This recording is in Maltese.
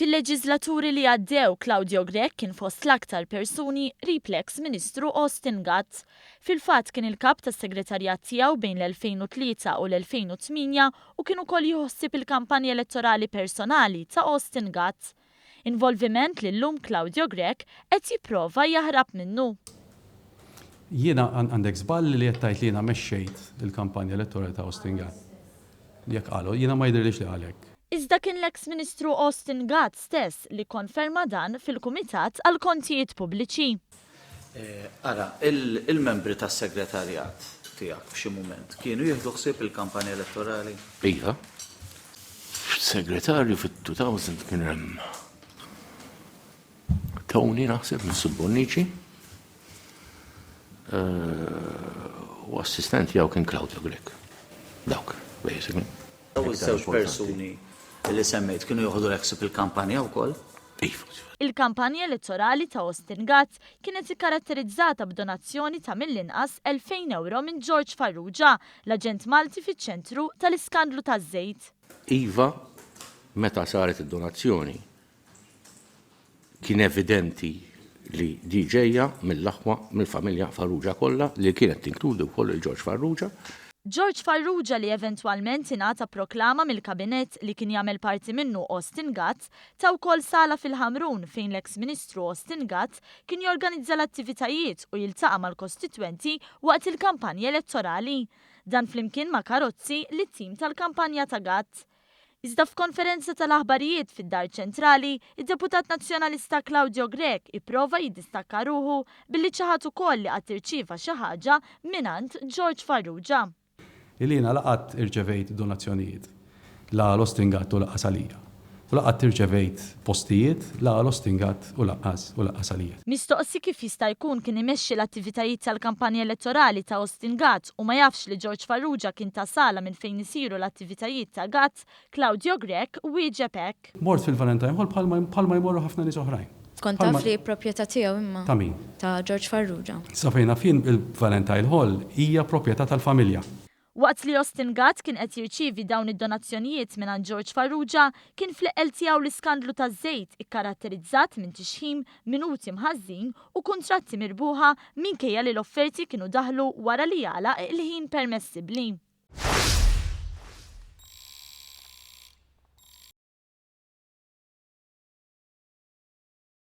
Fil-leġislaturi li għaddew, Claudio Grech kien fost l-aktar persuni riplex Ministru Austin Gatt. Fil-fatt kien il-kap tas-segretarjat tiegħu bejn l-2003 u l-2008 u kien ukoll jħossib il-kampanja elettorali personali ta' Austin Gatt. Involviment li llum Claudio Grech qed jipprova jaħrab minnu. Jiena għandek żball li qed tgħid li jiena mexxejt il-kampanja elettorali ta' Austin Gatt. Jekk qalu, jiena ma jidhirlix li għalek. Iżda kien l-ex-Ministru Austin Gatt stess li konferma dan fil-Kumitat għal kontijiet pubbliċi. Ara, il-membri tas-segretarjat tiegħek f'xi mument kienu jieħdu ħsieb il-kampanja elettorali? Iva. Segretarju fit-2000 kien hemm Tony naħseb mis-Subbonici. U assistent jew kien Claudio Grech. Dawk, basically. Daw iż-żewġ persuni li semmejt kienu jieħdu ħsieb il-kampanja wkoll? Il-kampanja elettorali ta' Austin Gatt kienet ikkaratterizzata b'donazzjoni ta' mill-inqas 2,000 euro minn George Farrugia, l-aġent Malti fiċ-ċentru tal-iskandlu taż-żejt. Iva, meta saret id-donazzjoni, kien evidenti li di ġejja mill-aħwa mill-familja Farrugia kollha li kienet tinkludi wkoll il-George Farrugia. George Farrugia li eventwalment ingħata proklama mill-kabinett li kien jagħmel parti minnu Austin Gatt ta' wkoll sala fil-Ħamrun fejn l-ex-Ministru Austin Gatt kien jorganizza l-attivitajiet u jiltaqa' mal-kostitwenti waqt il-kampanja elettorali. Dan flimkien ma' karozzi li t-tim tal-kampanja ta' Gatt. Iżda f'konferenza tal-aħbarijiet fid-Dar Ċentrali, id-Deputat Nazzjonalista Claudio Grech ipprova jiddistakka ruħu billi ċaħat ukoll li qatt tirċieva xi ħaġa mingħand George Farrugia. Ilina laqat irċevejt donazzjonijiet la l-Austin Gatt u laqqas għalija. U laqat irċevejt postijiet la l-Austin Gatt u laqqas għalija. Mistoqsi kif jista' jkun kien imexxi l-attivitajiet tal-kampanja elettorali ta' Austin Gatt u ma jafx li George Farrugia kien ta' sala minn fejn isiru l-attivitajiet ta' Gatt, Claudio Grech wieġeb hekk. Mort fil-Valentine Hall bħalma jmorru ħafna nies oħrajn. Kont taf li proprjetà tiegħu imma. Ta' min? Ta' George Farrugia. Sa fejna fin il-Valentine Hall hija proprjetà tal-familja. Waqt li Austin Gatt kien qed jirċievi dawn id-donazzjonijiet minn George Farrugia, kien fl-eqel tiegħu l-iskandlu taż-żejt ikkaratterizzat minn tixħim minuti mħażin u kuntratti mirbuħa minkejja li l-offerti kienu daħlu wara li jagħlaq il-ħin permessibbli.